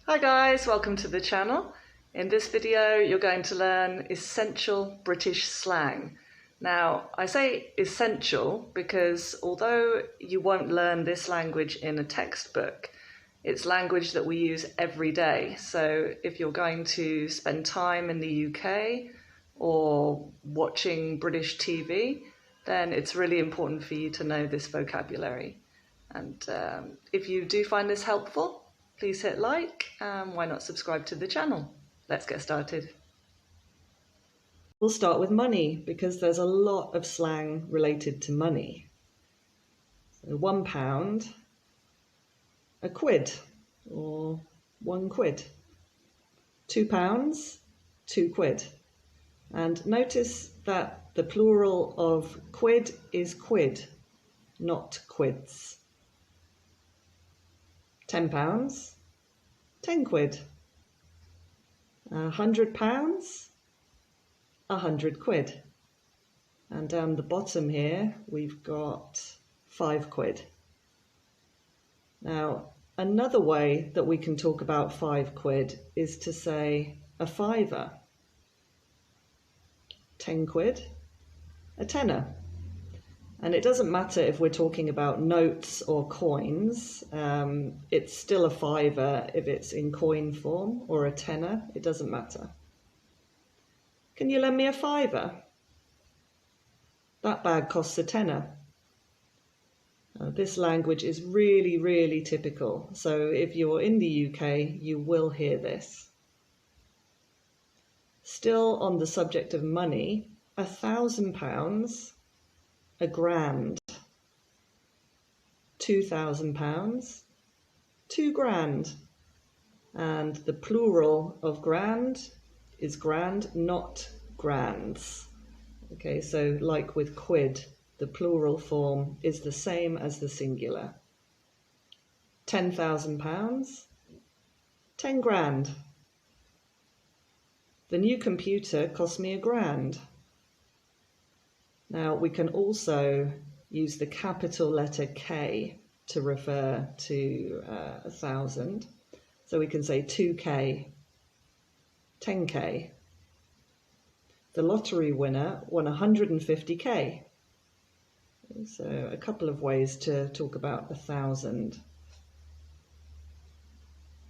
Hi guys, welcome to the channel. In this video you're going to learn essential British slang. Now I say essential because although you won't learn this language in a textbook, it's language that we use every day. So if you're going to spend time in the UK or watching British TV, then it's really important for you to know this vocabulary. And if you do find this helpful, please hit like, and why not subscribe to the channel? Let's get started. We'll start with money because there's a lot of slang related to money. So £1, a quid or 1 quid. £2, 2 quid. And notice that the plural of quid is quid, not quids. £10, 10 quid. £100, 100 quid. And down the bottom here, we've got 5 quid. Now, another way that we can talk about 5 quid is to say a fiver. 10 quid, a tenner. And it doesn't matter if we're talking about notes or coins, it's still a fiver if it's in coin form, or a tenner, it doesn't matter. Can you lend me a fiver? That bag costs a tenner. This language is really, really typical, so if you're in the UK, you will hear this. Still on the subject of money, £1,000, a grand. £2,000, 2 grand. And the plural of grand is grand, not grands. Okay, so like with quid, the plural form is the same as the singular. £10,000, 10 grand. The new computer cost me a grand. Now, we can also use the capital letter K to refer to 1,000. So we can say 2K, 10K. The lottery winner won 150K. So a couple of ways to talk about 1,000.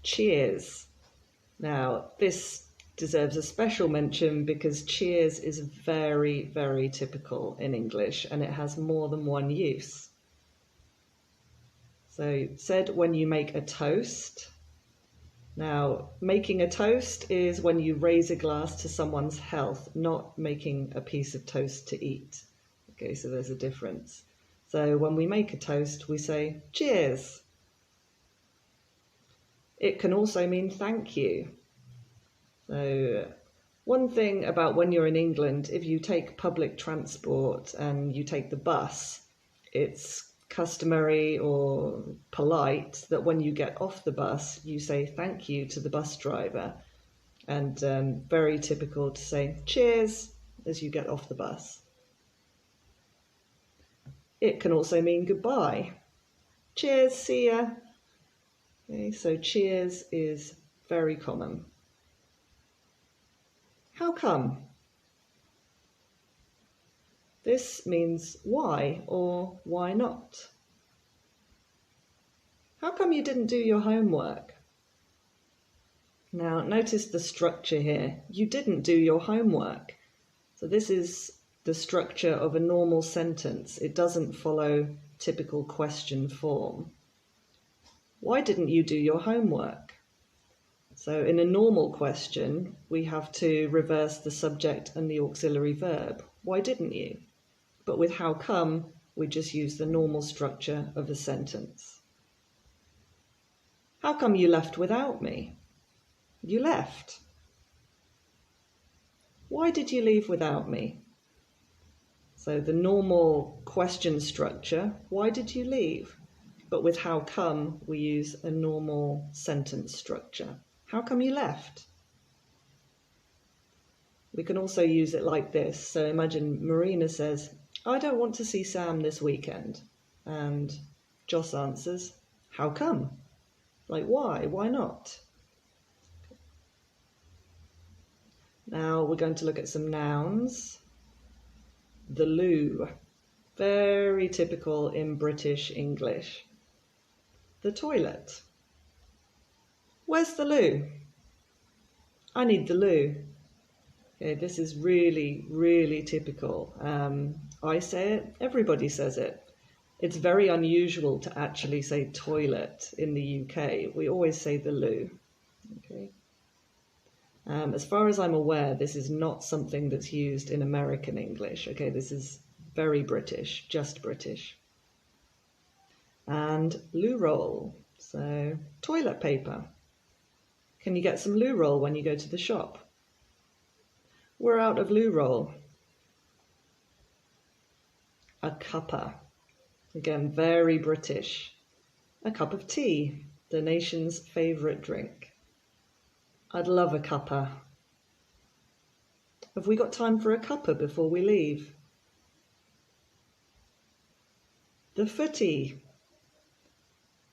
Cheers. Now, this deserves a special mention because cheers is very, very typical in English and it has more than one use. So said when you make a toast. Now, making a toast is when you raise a glass to someone's health, not making a piece of toast to eat. Okay, so there's a difference. So when we make a toast, we say cheers. It can also mean thank you. So one thing about when you're in England, if you take public transport and you take the bus, it's customary or polite that when you get off the bus, you say thank you to the bus driver. And very typical to say cheers as you get off the bus. It can also mean goodbye. Cheers, see ya. Okay, so cheers is very common. How come? This means why or why not. How come you didn't do your homework? Now, notice the structure here. You didn't do your homework. So this is the structure of a normal sentence. It doesn't follow typical question form. Why didn't you do your homework? So in a normal question, we have to reverse the subject and the auxiliary verb. Why didn't you? But with how come, we just use the normal structure of a sentence. How come you left without me? You left. Why did you leave without me? So the normal question structure, why did you leave? But with how come, we use a normal sentence structure. How come you left? We can also use it like this. So imagine Marina says, I don't want to see Sam this weekend. And Joss answers, how come? Like, why? Why not? Now we're going to look at some nouns. The loo, very typical in British English. The toilet. Where's the loo? I need the loo. Okay, this is really, really typical. I say it, everybody says it. It's very unusual to actually say toilet in the UK. We always say the loo. Okay. As far as I'm aware, this is not something that's used in American English. Okay, this is very British, just British. And loo roll, so toilet paper. Can you get some loo roll when you go to the shop? We're out of loo roll. A cuppa, again, very British. A cup of tea, the nation's favourite drink. I'd love a cuppa. Have we got time for a cuppa before we leave? The footie.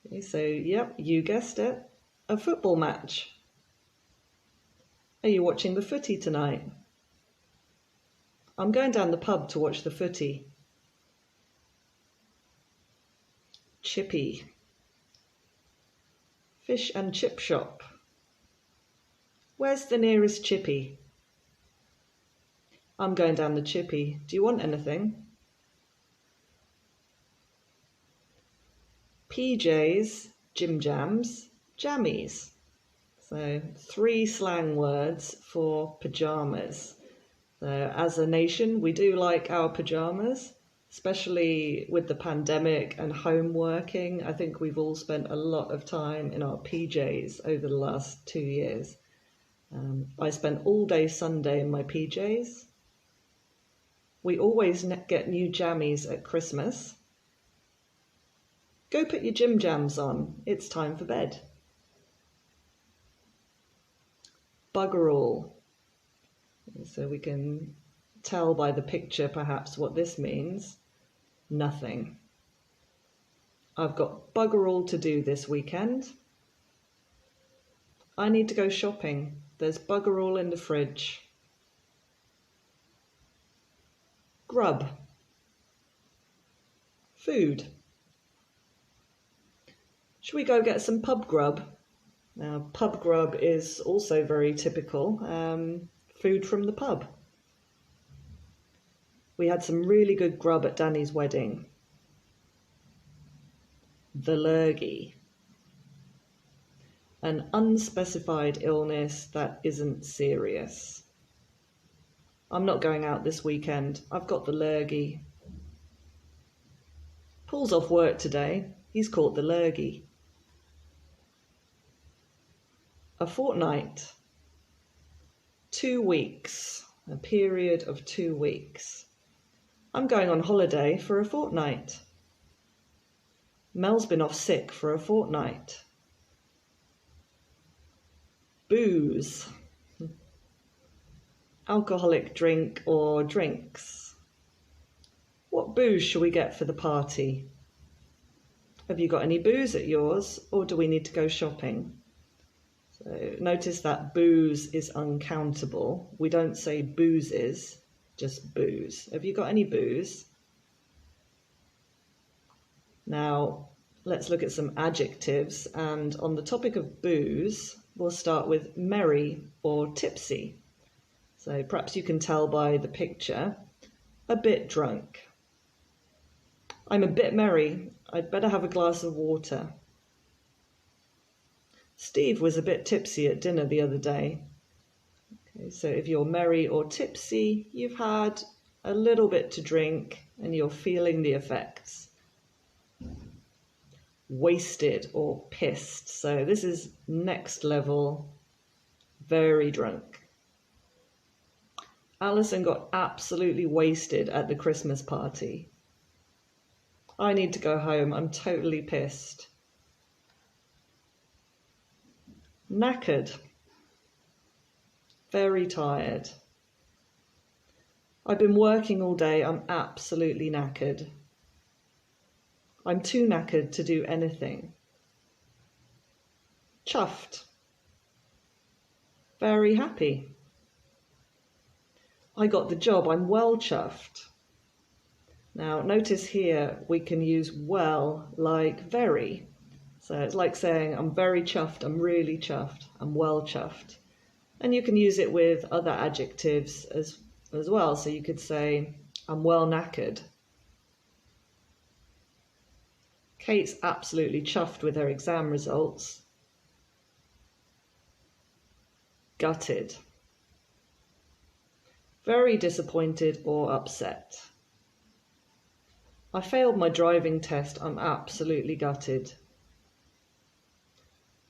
Okay, so, yep, you guessed it. A football match. Are you watching the footie tonight? I'm going down the pub to watch the footie. Chippie. Fish and chip shop. Where's the nearest chippie? I'm going down the chippie. Do you want anything? PJs, JIMJAMS, JAMMIES. So 3 slang words for pyjamas. So as a nation, we do like our pyjamas, especially with the pandemic and home working. I think we've all spent a lot of time in our PJs over the last 2 years. I spent all day Sunday in my PJs. We always get new jammies at Christmas. Go put your JIMJAMS on. It's time for bed. Bugger all. So we can tell by the picture perhaps what this means. Nothing. I've got bugger all to do this weekend. I need to go shopping. There's bugger all in the fridge. GRUB. Food. Should we go get some pub grub? Now, pub grub is also very typical. Food from the pub. We had some really good grub at Danny's wedding. The lurgy. An unspecified illness that isn't serious. I'm not going out this weekend. I've got the lurgy. Paul's off work today. He's caught the lurgy. A fortnight. 2 weeks. A period of 2 weeks. I'm going on holiday for a fortnight. Mel's been off sick for a fortnight. Booze. Alcoholic drink or drinks. What booze shall we get for the party? Have you got any booze at yours, or do we need to go shopping? So notice that booze is uncountable. We don't say boozes, just booze. Have you got any booze? Now, let's look at some adjectives. And on the topic of booze, we'll start with merry or tipsy. So perhaps you can tell by the picture, a bit drunk. I'm a bit merry. I'd better have a glass of water. Steve was a bit tipsy at dinner the other day. Okay, so if you're merry or tipsy, you've had a little bit to drink and you're feeling the effects. Wasted or pissed. So this is next level, very drunk. Alison got absolutely wasted at the Christmas party. I need to go home. I'm totally pissed. Knackered. Very tired. I've been working all day. I'm absolutely knackered. I'm too knackered to do anything. Chuffed. Very happy. I got the job, I'm well chuffed. Now notice here we can use well like very. So it's like saying I'm very chuffed, I'm really chuffed, I'm well chuffed. And you can use it with other adjectives as well. So you could say I'm well knackered. Kate's absolutely chuffed with her exam results. Gutted. Very disappointed or upset. I failed my driving test, I'm absolutely gutted.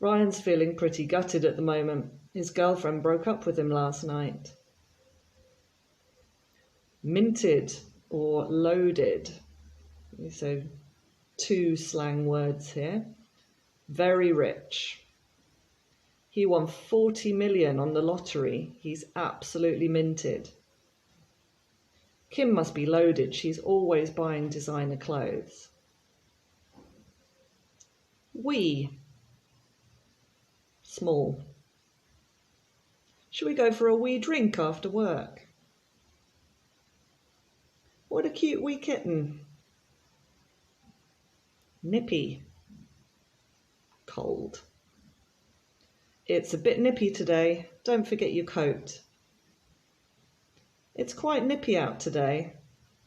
Ryan's feeling pretty gutted at the moment. His girlfriend broke up with him last night. Minted or loaded. So 2 slang words here. Very rich. He won 40 million on the lottery. He's absolutely minted. Kim must be loaded. She's always buying designer clothes. Wee. Small. Should we go for a wee drink after work? What a cute wee kitten. Nippy. Cold. It's a bit nippy today. Don't forget your coat. It's quite nippy out today.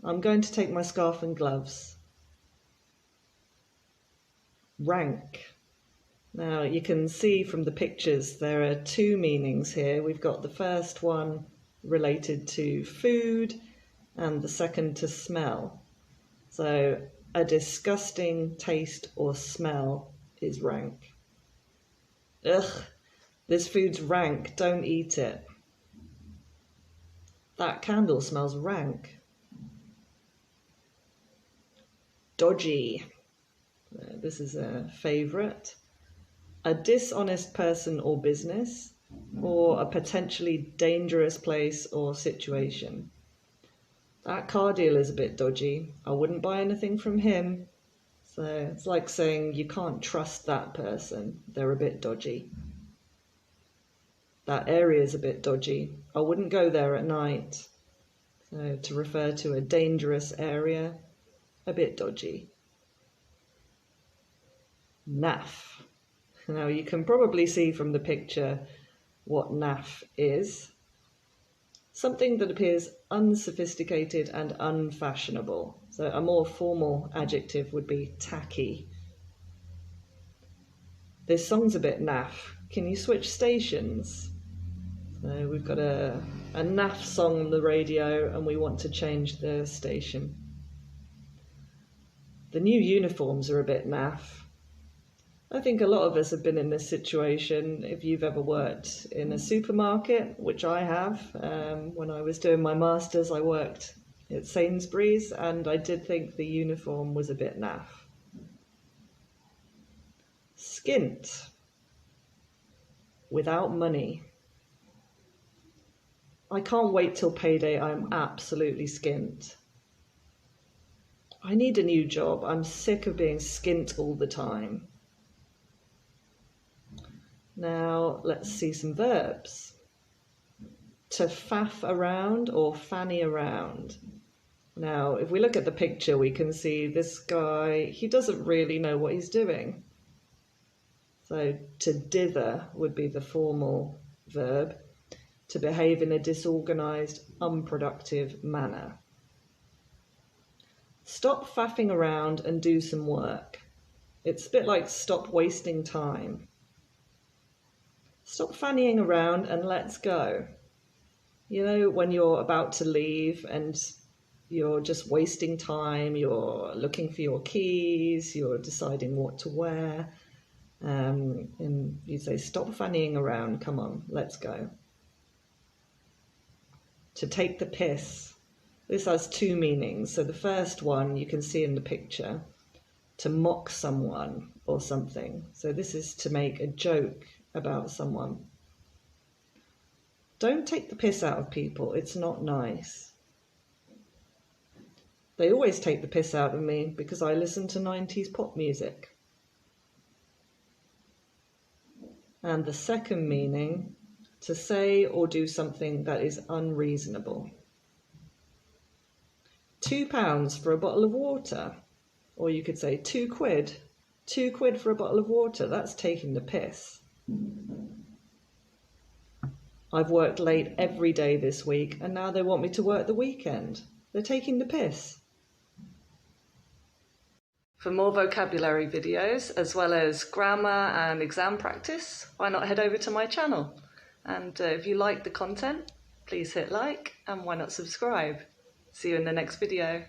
I'm going to take my scarf and gloves. Rank. Now you can see from the pictures there are 2 meanings here. We've got the first one related to food and the second to smell. So a disgusting taste or smell is rank. Ugh, this food's rank, don't eat it. That candle smells rank. Dodgy. This is a favourite. A dishonest person or business, or a potentially dangerous place or situation. That car dealer's a bit dodgy. I wouldn't buy anything from him. So it's like saying you can't trust that person. They're a bit dodgy. That area's a bit dodgy. I wouldn't go there at night. So to refer to a dangerous area, a bit dodgy. NAFF. Now you can probably see from the picture what NAFF is. Something that appears unsophisticated and unfashionable. So a more formal adjective would be tacky. This song's a bit naff. Can you switch stations? So we've got a naff song on the radio and we want to change the station. The new uniforms are a bit naff. I think a lot of us have been in this situation. If you've ever worked in a supermarket, which I have, when I was doing my masters, I worked at Sainsbury's and I did think the uniform was a bit naff. Skint. Without money. I can't wait till payday. I'm absolutely skint. I need a new job. I'm sick of being skint all the time. Now let's see some verbs. To faff around or fanny around. Now if we look at the picture we can see this guy, he doesn't really know what he's doing. So to dither would be the formal verb. To behave in a disorganised, unproductive manner. Stop faffing around and do some work. It's a bit like stop wasting time. Stop fannying around and let's go. You know, when you're about to leave and you're just wasting time, you're looking for your keys, you're deciding what to wear, and you say, stop fannying around, come on, let's go. To take the piss. This has 2 meanings. So the first one you can see in the picture, to mock someone or something. So this is to make a joke about someone. Don't take the piss out of people, it's not nice. They always take the piss out of me because I listen to 90s pop music. And the second meaning, to say or do something that is unreasonable. £2 for a bottle of water. Or you could say 2 quid. 2 quid for a bottle of water. That's taking the piss. I've worked late every day this week and now they want me to work the weekend. They're taking the piss. For more vocabulary videos, as well as grammar and exam practice, why not head over to my channel? And if you like the content, please hit like and why not subscribe? See you in the next video.